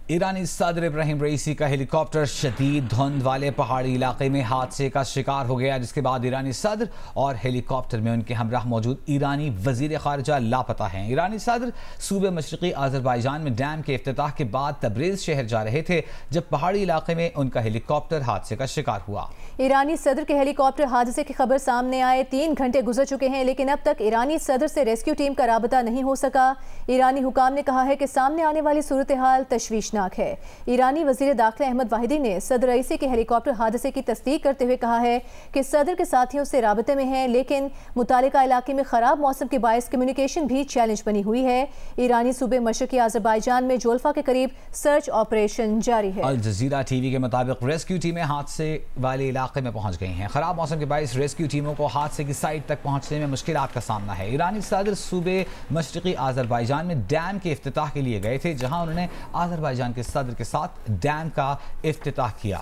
ایرانی صدر Ebrahim Raisi کا ہیلی کاپٹر شدید دھند والے پہاڑی علاقے میں حادثے کا شکار ہو گیا، جس کے بعد ایرانی صدر اور ہیلی کاپٹر میں ان کے ہمراہ موجود ایرانی وزیر خارجہ لاپتہ ہیں۔ ایرانی صدر صوبے مشرقی آذربائیجان میں ڈیم کے افتتاح کے بعد تبریز شہر جا رہے تھے جب پہاڑی علاقے میں ان کا ہیلی کاپٹر حادثے کا شکار ہوا۔ ایرانی صدر کے ہیلی کاپٹر حادثے کی خبر سامنے آئے 3 گھنٹے گزر چکے ہیں، لیکن اب تک ایرانی صدر سے ریسکیو ٹیم کا رابطہ نہیں ہو سکا۔ ایرانی حکام نے کہا ہے کہ سامنے آنے والی صورتحال تشویشناک ہے۔ ایرانی وزیر داخلہ احمد واحدی نے صدر رئیسی کے ہیلی کاپٹر حادثے کی تصدیق کرتے ہوئے کہا ہے کہ صدر کے ساتھیوں سے رابطے میں ہیں، لیکن متعلقہ علاقے میں خراب موسم کے باعث کمیونیکیشن بھی چیلنج بنی ہوئی ہے۔ ایرانی صوبے مشرقی آذربائیجان میں جولفا کے قریب سرچ آپریشن جاری ہے۔ الجزیرہ ٹی وی کے مطابق ریسکیو ٹیمیں حادثے والے علاقے میں پہنچ گئی ہیں۔ خراب موسم کے باعث ریسکیو ٹیموں کو حادثے کی سائٹ تک پہنچنے میں مشکلات کا سامنا ہے۔ ایرانی صدر صوبے مشرقی آذربائیجان میں ڈیم کے افتتاح کے لیے گئے تھے، جہاں انہوں نے آذربائیجان کے صدر کے ساتھ ڈیم کا افتتاح کیا۔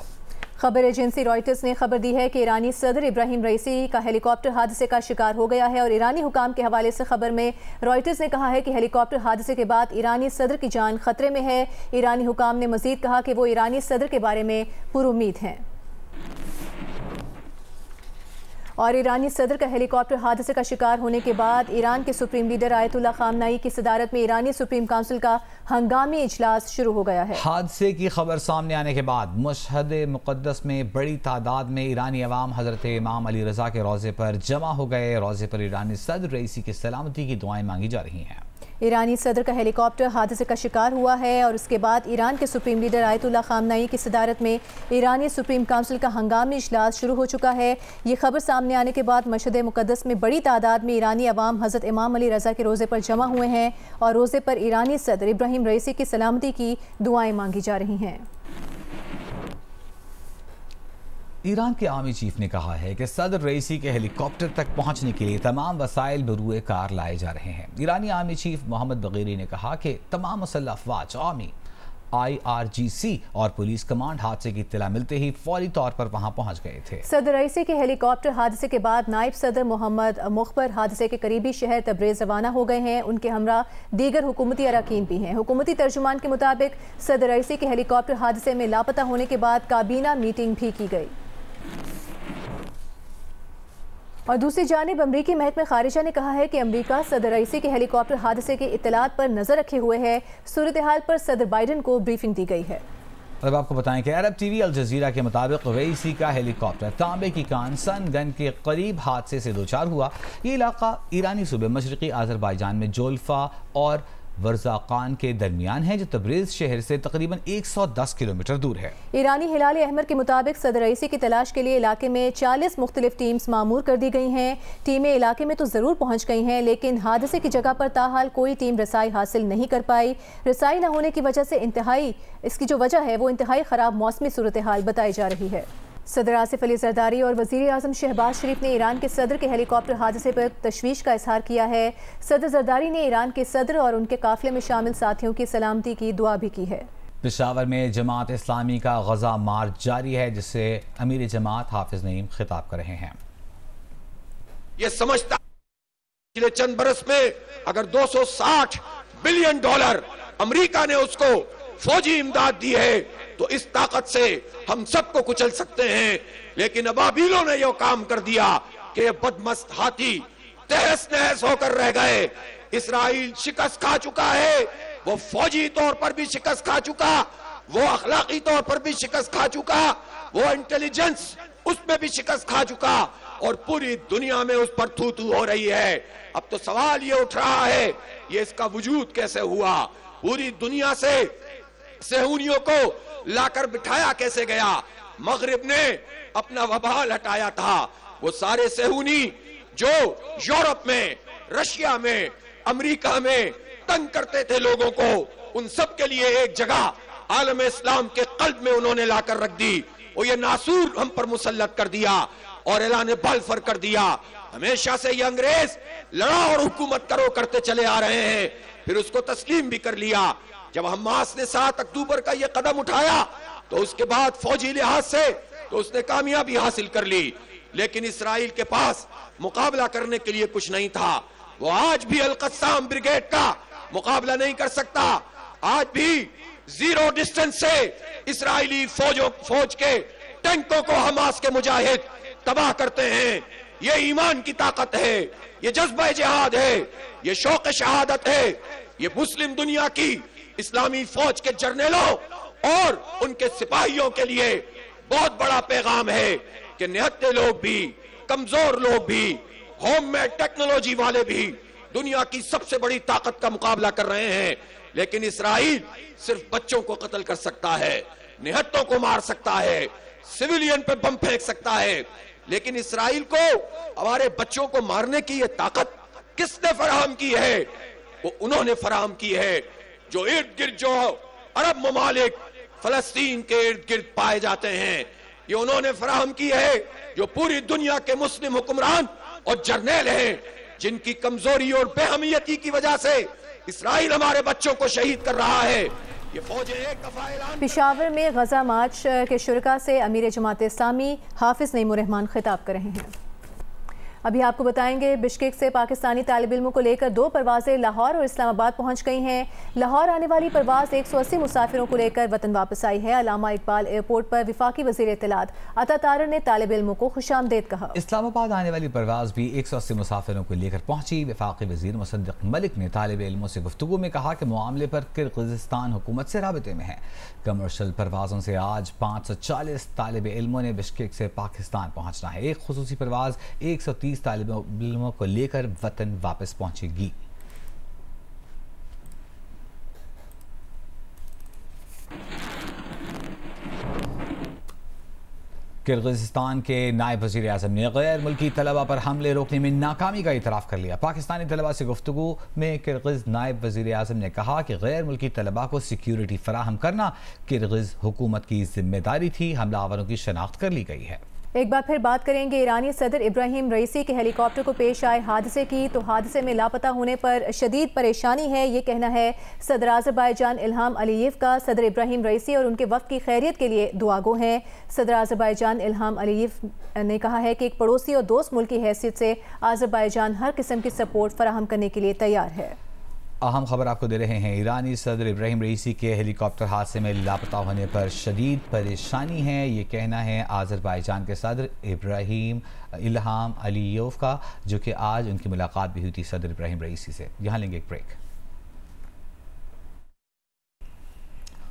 خبر ایجنسی رائٹرز نے خبر دی ہے کہ ایرانی صدر ابراہیم رئیسی کا ہیلی کاپٹر حادثے کا شکار ہو گیا ہے، اور ایرانی حکام کے حوالے سے خبر میں رائٹرز نے کہا ہے کہ ہیلی کاپٹر حادثے کے بعد ایرانی صدر کی جان خطرے میں ہے۔ ایرانی حکام نے مزید کہا کہ وہ ایرانی صدر کے بارے میں پر امید ہیں۔ اور ایرانی صدر کا ہیلی کاپٹر حادثے کا شکار ہونے کے بعد ایران کے سپریم لیڈر آیت اللہ خامنائی کی صدارت میں ایرانی سپریم کونسل کا ہنگامی اجلاس شروع ہو گیا ہے۔ حادثے کی خبر سامنے آنے کے بعد مشہد مقدس میں بڑی تعداد میں ایرانی عوام حضرت امام علی رضا کے روضے پر جمع ہو گئے۔ روضے پر ایرانی صدر رئیسی کی سلامتی کی دعائیں مانگی جا رہی ہیں۔ ایرانی صدر کا ہیلی کاپٹر حادثے کا شکار ہوا ہے، اور اس کے بعد ایران کے سپریم لیڈر آیت اللہ خامنائی کی صدارت میں ایرانی سپریم کونسل کا ہنگامی اجلاس شروع ہو چکا ہے۔ یہ خبر سامنے آنے کے بعد مشہد مقدس میں بڑی تعداد میں ایرانی عوام حضرت امام علی رضا کے روضے پر جمع ہوئے ہیں، اور روضے پر ایرانی صدر ابراہیم رئیسی کی سلامتی کی دعائیں مانگی جا رہی ہیں۔ ایران کے آرمی چیف نے کہا ہے کہ صدر رئیسی کے ہیلی کاپٹر تک پہنچنے کے لیے تمام وسائل بروئے کار لائے جا رہے ہیں۔ ایرانی آرمی چیف محمد بغیری نے کہا کہ تمام مسلح افواج، آرمی، IRGC اور پولیس کمانڈ حادثے کی اطلاع ملتے ہی فوری طور پر وہاں پہنچ گئے تھے۔ صدر رئیسی کے ہیلی کاپٹر حادثے کے بعد نائب صدر محمد مخبر حادثے کے قریبی شہر تبریز روانہ ہو گئے ہیں۔ ان کے ہمراہ دیگر حکومتی اراکین بھی ہیں۔ حکومتی ترجمان کے مطابق صدر رئیسی کے ہیلی کاپٹر حادثے میں لاپتہ ہونے کے بعد کابینہ میٹنگ بھی کی گئی۔ اور دوسری جانب امریکی محکمہ خارجہ نے کہا ہے کہ امریکہ صدر رئیسی کے ہیلی کاپٹر حادثے کی اطلاعات پر نظر رکھے ہوئے ہے۔ صورتحال پر صدر بائیڈن کو بریفنگ دی گئی ہے۔ اب آپ کو بتائیں کہ عرب ٹی وی الجزیرہ کے مطابق رئیسی کا ہیلی کاپٹر تانبے کی کان سن گن کے قریب حادثے سے دوچار ہوا۔ یہ علاقہ ایرانی صوبے مشرقی آذربائیجان میں جولفا اور ورزاقان کے درمیان ہے، جو تبریز شہر سے تقریباً 110 کلومیٹر دور ہے۔ ایرانی ہلال احمر کے مطابق صدر رئیسی کی تلاش کے لیے علاقے میں 40 مختلف ٹیمز معمور کر دی گئی ہیں۔ ٹیمیں علاقے میں تو ضرور پہنچ گئی ہیں، لیکن حادثے کی جگہ پر تاحال کوئی ٹیم رسائی حاصل نہیں کر پائی۔ رسائی نہ ہونے کی وجہ سے اس کی جو وجہ ہے وہ انتہائی خراب موسمی صورتحال بتائی جا رہی ہے۔ صدر آصف علی زرداری اور وزیر اعظم شہباز شریف نے ایران کے صدر کے ہیلی کاپٹر حادثے پر تشویش کا اظہار کیا ہے۔ صدر زرداری نے ایران کے صدر اور ان کے قافلے میں شامل ساتھیوں کی سلامتی کی دعا بھی کی ہے۔ پشاور میں جماعت اسلامی کا غزہ مارچ جاری ہے، جس سے امیر جماعت حافظ نعیم خطاب کر رہے ہیں۔ یہ سمجھتا پچھلے چند برس میں اگر $260 بلین امریکہ نے اس کو فوجی امداد دی ہے تو اس طاقت سے ہم سب کو کچل سکتے ہیں، لیکن ابابیلوں نے یہ کام کر دیا کہ یہ بدمست ہاتھی تہس نہس ہو کر رہ گئے۔ اسرائیل شکست کھا چکا ہے، وہ فوجی طور پر بھی شکست کھا چکا، وہ اخلاقی طور پر بھی شکست کھا چکا، وہ انٹیلیجنس اس میں بھی شکست کھا چکا، اور پوری دنیا میں اس پر تھو تھو ہو رہی ہے۔ اب تو سوال یہ اٹھ رہا ہے یہ اس کا وجود کیسے ہوا، پوری دنیا سے صہیونیوں کو لا کر بٹھایا کیسے گیا۔ مغرب نے اپنا وبال ہٹایا تھا، وہ سارے صہیونی جو یورپ میں، رشیا میں، امریکہ میں تنگ کرتے تھے لوگوں کو، ان سب کے لیے ایک جگہ عالم اسلام کے قلب میں انہوں نے لا کر رکھ دی۔ وہ یہ ناسور ہم پر مسلط کر دیا اور اعلان بلفور کر دیا۔ ہمیشہ سے یہ انگریز لڑا اور حکومت کرو کرتے چلے آ رہے ہیں، پھر اس کو تسلیم بھی کر لیا۔ جب حماس نے 7 اکتوبر کا یہ قدم اٹھایا تو اس کے بعد فوجی لحاظ سے تو اس نے کامیابی حاصل کر لی، لیکن اسرائیل کے پاس مقابلہ کرنے کے لیے کچھ نہیں تھا۔ وہ آج بھی القسام بریگیڈ کا مقابلہ نہیں کر سکتا، آج بھی जीरो डिस्टेंस से इसराइली फौज के टैंकों को हमास के मुजाहिद तबाह करते हैं। ये ईमान की ताकत है, ये जज्बा जिहाद है, ये शौक शहादत है। ये मुस्लिम दुनिया की इस्लामी फौज के जर्नलों और उनके सिपाहियों के लिए बहुत बड़ा पैगाम है कि निहत्ते लोग भी, कमजोर लोग भी, होममेड टेक्नोलॉजी वाले भी दुनिया की सबसे बड़ी ताकत का मुकाबला कर रहे हैं, लेकिन इसराइल सिर्फ बच्चों को कत्ल कर सकता है, निहत्तों को मार सकता है, सिविलियन पे बम फेंक सकता है, लेकिन इसराइल को हमारे बच्चों को मारने की ये ताकत किसने फराहम की है? वो उन्होंने फराहम की है जो इर्द गिर्द जो अरब ममालिक फलस्तीन के इर्द गिर्द पाए जाते हैं, ये उन्होंने फराहम की है जो पूरी दुनिया के मुस्लिम हुक्मरान और जर्नैल हैं, जिनकी कमजोरी और बेहमियती की वजह से इसराइल हमारे बच्चों को शहीद कर रहा है। ये फौजें एक दफा ऐलान। पेशावर में गजा मार्च के शुरका से अमीर जमात इस्लामी हाफिज नईमुर रहमान खिताब कर रहे हैं। अभी आपको बताएंगे बिश्केक से पाकिस्तानी तालिब इल्मों को लेकर 2 परवाजें लाहौर और इस्लामाबाद पहुंच गई हैं। लाहौर आने वाली परवाज 180 मुसाफिरों को लेकर वतन वापस आई है। अल्लामा इकबाल एयरपोर्ट पर वफाकी वज़ीर इत्तलात अता तारर ने तालिब इल्मों को खुशामदीद कहा। इस्लामाबाद आने वाली परवाज भी 180 मुसाफिरों को लेकर पहुंची। वफाकी वज़ीर मुसद्दिक मलिक ने तालिब इल्मों से गुफ्तगू में कहा कि मामले पर किर्गिज़स्तान हुकूमत से राबते में है। कमर्शल परवाज़ों से आज 540 तालिब इल्मों ने बिश्केक से पाकिस्तान पहुंचना है। एक खुसूसी परवाज 130 तालिब इल्मों को लेकर वतन वापस पहुंचेगी। किर्गिज़स्तान के नायब वज़ीर आज़म ने गैर मुल्की तलबा पर हमले रोकने में नाकामी का इतराफ़ कर लिया। पाकिस्तानी तलबा से गुफ्तगू में किर्गिज़ नायब वज़ीर आज़म ने कहा कि गैर मुल्की तलबा को सिक्योरिटी फराहम करना किर्गिज़ हुकूमत की जिम्मेदारी थी। हमलावरों की शनाख्त कर ली गई है। एक बार फिर बात करेंगे ईरानी सदर इब्राहिम रईसी के हेलीकॉप्टर को पेश आए हादसे की। तो हादसे में लापता होने पर शदीद परेशानी है, ये कहना है सदर आज़रबाईजान इल्हाम अलीयेव का। सदर इब्राहिम रईसी और उनके वक्त की खैरियत के लिए दुआगो हैं। सदर आज़रबाईजान इल्हाम अलीयेव ने कहा है कि एक पड़ोसी और दोस्त मुल्क की हैसियत से आज़रबाईजान हर किस्म की सपोर्ट फराहम करने के लिए तैयार है। अहम खबर आपको दे रहे हैं। ईरानी सदर इब्राहिम रईसी के हेलीकॉप्टर हादसे में लापता होने पर शदीद परेशानी है, ये कहना है आज़रबाईजान के सदर इब्राहिम इल्हाम अलीयेव का, जो कि आज उनकी मुलाकात भी हुई थी सदर इब्राहिम रईसी से। यहाँ लेंगे एक ब्रेक।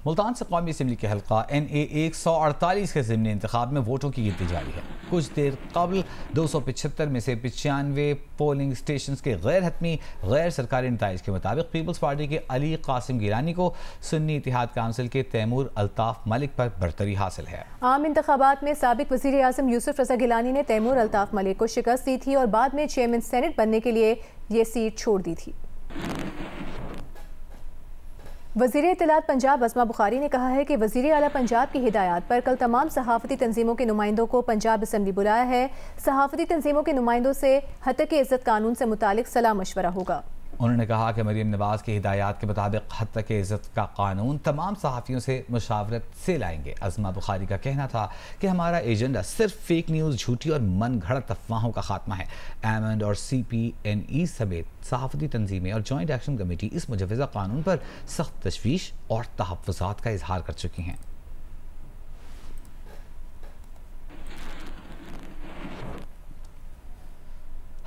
मुल्तान से कौमी असम्बली के हल्का NA 148 के ज़िमनी इंतखाब में वोटों की गिनती जारी है। कुछ देर कबल 275 में से 95 पोलिंग स्टेशन के गैर हतमी गैर सरकारी नताइज के मुताबिक पीपल्स पार्टी के अली कासिम गिलानी को सुन्नी इत्तेहाद काउंसिल के तैमूर अल्ताफ़ मलिक पर बरतरी हासिल है। आम इंतखाबात में साबिक वज़ीर आज़म यूसुफ रज़ा गिलानी ने तैमूर अल्ताफ़ मलिक को शिकस्त दी थी और बाद में चेयरमैन सेनेट बनने के लिए ये सीट छोड़ दी थी। वज़ीर इत्तलात पंजाब अस्मा बुखारी ने कहा है कि वज़ीर आला पंजाब की हिदायत पर कल तमाम सहाफ़ती तंजीमों के नुमाइंदों को पंजाब असम्बली बुलाया है। सहाफ़ती तंजीमों के नुमाइंदों से हत्तक इज़्ज़त कानून से मुतालिक सलाह मशवरा होगा। उन्होंने कहा कि मरीम नवाज की हिदायत के मुताबिक हत्तक इज़्ज़त का कानून तमाम सहाफ़ियों से मुशावरत से लाएंगे। अस्मा बुखारी का कहना था कि हमारा एजेंडा सिर्फ फेक न्यूज़, झूठी और मन घड़त अफवाहों का खात्मा है। एमएंड और CPNE समेत सहाफ़ती तंजीमें और जॉइंट एक्शन कमेटी इस मुजवज़ा कानून पर सख्त तशवीश और तहफ़्फ़ुज़ात का इजहार कर चुकी हैं।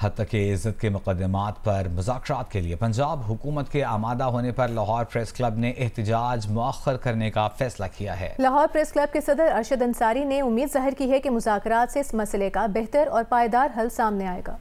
हत्तक इज़्ज़त के मुक़द्दमात पर मुज़ाकरात के लिए पंजाब हुकूमत के आमादा होने पर लाहौर प्रेस क्लब ने एहतजाज मुअख्खर करने का फैसला किया है। लाहौर प्रेस क्लब के सदर अरशद अंसारी ने उम्मीद ज़ाहिर की है कि मुज़ाकरात से इस मसले का बेहतर और पायदार हल सामने आएगा।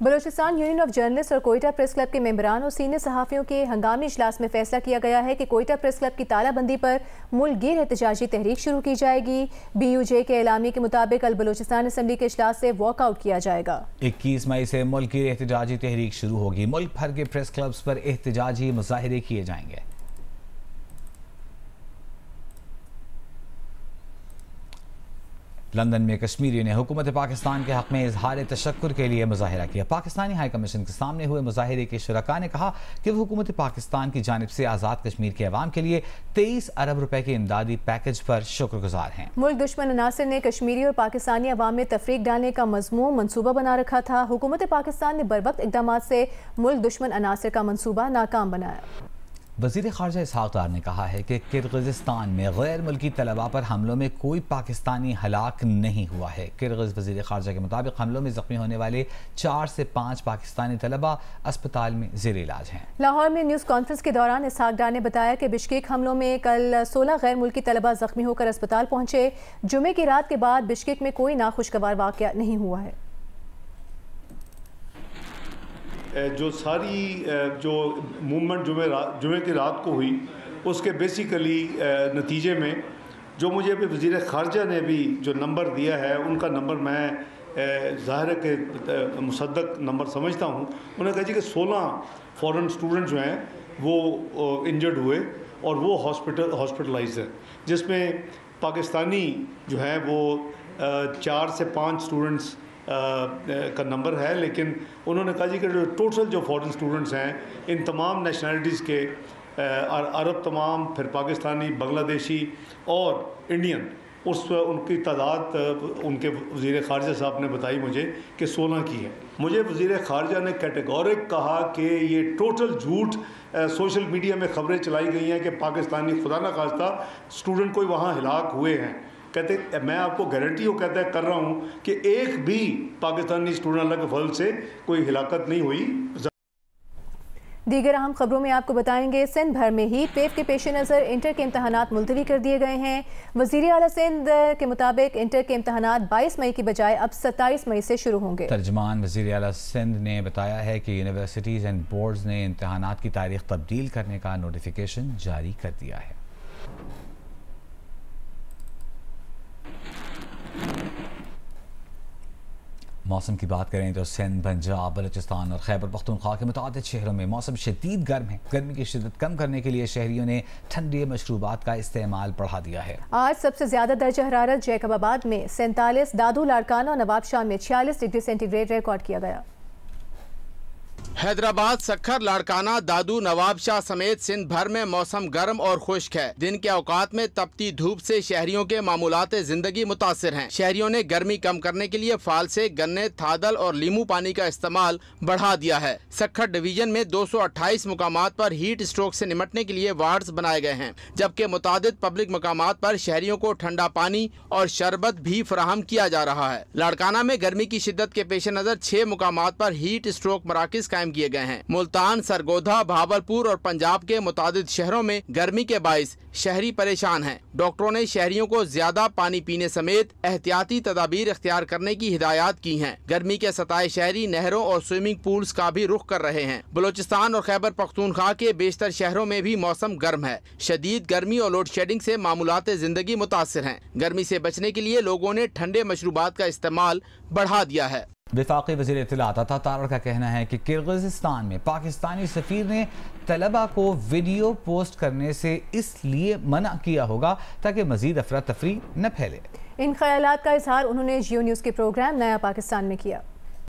बलूचिस्तान यूनियन ऑफ जर्नलिस्ट और कोयटा प्रेस क्लब के मेंबरान और सीनियर सहाफ़ियों के हंगामी इजलास में फैसला किया गया है कि कोयटा प्रेस क्लब की तालाबंदी पर मुल्क गिर एहतजाजी तहरीक शुरू की जाएगी। BUJ के एलामी के मुताबिक कल बलूचिस्तान असम्बली के इजलास से वॉकआउट किया जाएगा। 21 मई से मुल्क गिर एहतजाजी तहरीक शुरू होगी। मुल्क भर के प्रेस क्लब्स पर एहतजाजी मुजाहिरे किए जाएंगे। लंदन में कश्मीरियों ने हुकूमत पाकिस्तान के हक़ में इजहार तशक्कुर के लिए मुजाहिरा किया। पाकिस्तानी हाई कमीशन के सामने हुए मुजाहिरे के शुरका ने कहा कि वो हुकूमत पाकिस्तान की जानिब से आज़ाद कश्मीर के अवाम के लिए 23 अरब रुपए के इमदादी पैकेज पर शुक्रगुजार हैं। मुल्क दुश्मन अनासर ने कश्मीरी और पाकिस्तानी अवाम में तफरीक डालने का मज़मूम मनसूबा बना रखा था। हुकूमत पाकिस्तान ने बरवक्त इक़दाम से मुल्क दुश्मन अनासर का मनसूबा नाकाम बनाया। वज़ीर ख़ारजा इसहाक़ डार ने कहा है कि किर्गिज़स्तान में गैर मुल्की तलबा पर हमलों में कोई पाकिस्तानी हलाक नहीं हुआ है। किर्गिज़ वज़ीर ख़ारजा के मुताबिक हमलों में ज़ख्मी होने वाले 4 से 5 पाकिस्तानी तलबा अस्पताल में ज़ेर इलाज हैं। लाहौर में न्यूज़ कॉन्फ्रेंस के दौरान इसहाक़ डार ने बताया कि बिश्केक हमलों में कल 16 गैर मुल्की तलबा ज़ख्मी होकर अस्पताल पहुँचे। जुमे की रात के बाद बिश्केक में कोई नाखुशगवार वाक़या नहीं हुआ है। जो सारी जो मूवमेंट जुमे की रात को हुई उसके बेसिकली नतीजे में जो मुझे अभी वज़ीर ख़ारजा ने भी जो नंबर दिया है उनका नंबर मैं ज़ाहिर है कि मुसद्दक नंबर समझता हूँ। उन्होंने कहा जी कि 16 फॉरेन स्टूडेंट जो हैं वो इंजर्ड हुए और वो हॉस्पिटलाइज हैं, जिसमें पाकिस्तानी जो हैं वो 4 से 5 स्टूडेंट्स का नंबर है। लेकिन उन्होंने कहा जी कि जो टोटल जो फॉरेन स्टूडेंट्स हैं इन तमाम नेशनलिटीज़ के अरब तमाम, फिर पाकिस्तानी, बांग्लादेशी और इंडियन, उनकी तादाद उनके वज़ीर ख़ारजा साहब ने बताई मुझे कि 16 की है। मुझे वज़ीर ख़ारजा ने कैटेगोरिक कहा कि ये टोटल झूठ सोशल मीडिया में ख़बरें चलाई गई हैं कि पाकिस्तानी खुदा न खास्ता स्टूडेंट कोई वहाँ हिलाक हुए हैं। कहते मैं आपको गारंटी हो कहता है कर रहा हूँ कि एक भी पाकिस्तानी स्टूडेंट अल्लाह के फजल से कोई हिलाकत नहीं हुई। दीगर अहम खबरों में आपको बताएंगे सिंध भर में हीट वेव के पेश नज़र इंटर के इम्तहानात मुलतवी कर दिए गए हैं। वज़ीर आला सिंध के मुताबिक इंटर के इम्तहानात 22 मई की बजाय अब 27 मई से शुरू होंगे। तर्जमान वज़ीर आला सिंध ने बताया है कि यूनिवर्सिटीज़ एंड बोर्ड्स ने इम्तहानात की तारीख तब्दील करने का नोटिफिकेशन जारी कर दिया है। मौसम की बात करें तो सिंध, पंजाब, बलूचिस्तान और खैबर पख्तूनख्वा के मुताबिक शहरों में मौसम शदीद गर्म है। गर्मी की शिद्दत कम करने के लिए शहरियों ने ठंडे मशरूबात का इस्तेमाल बढ़ा दिया है। आज सबसे ज्यादा दर्जा हरारत जैकबाबाद में 47, दादू, लाड़काना और नवाबशाह में 46 डिग्री सेंटीग्रेड रिकॉर्ड किया गया। हैदराबाद, सक्खर, लाड़काना, दादू, नवाबशाह समेत सिंध भर में मौसम गर्म और खुश्क है। दिन के औकात में तपती धूप से शहरियों के मामूलात जिंदगी मुतासिर हैं। शहरियों ने गर्मी कम करने के लिए फाल से गन्ने, थादल और लीमू पानी का इस्तेमाल बढ़ा दिया है। सक्खर डिवीजन में 228 मुकामात पर हीट स्ट्रोक से निपटने के लिए वार्ड्स बनाए गए हैं, जबकि मुतादिद पब्लिक मकामात पर शहरियों को ठंडा पानी और शरबत भी फराहम किया जा रहा है। लाड़काना में गर्मी की शिद्दत के पेश नज़र 6 मुकामात पर हीट स्ट्रोक मराकिज कायम किए गए हैं। मुल्तान, सरगोधा, भावलपुर और पंजाब के मुतादिद शहरों में गर्मी के बाइस शहरी परेशान हैं। डॉक्टरों ने शहरियों को ज्यादा पानी पीने समेत एहतियाती तदाबीर इख्तियार करने की हिदायत की हैं। गर्मी के सताए शहरी नहरों और स्विमिंग पूल्स का भी रुख कर रहे हैं। बलूचिस्तान और खैबर पख्तूनख्वा के बेशतर शहरों में भी मौसम गर्म है। शदीद गर्मी और लोड शेडिंग से मामूलात जिंदगी मुतासिर हैं। गर्मी से बचने के लिए लोगों ने ठंडे मशरूबात का इस्तेमाल बढ़ा दिया है। वफाकी वज़ीर इत्तलात अता तारड़ का कहना है कि किर्गिज़स्तान में पाकिस्तानी सफ़ीर ने तलबा को वीडियो पोस्ट करने से इसलिए मना किया होगा ताकि मज़ीद अफरा तफरी न फैले। इन ख्यालात का इजहार उन्होंने जियो न्यूज़ के प्रोग्राम नया पाकिस्तान में किया।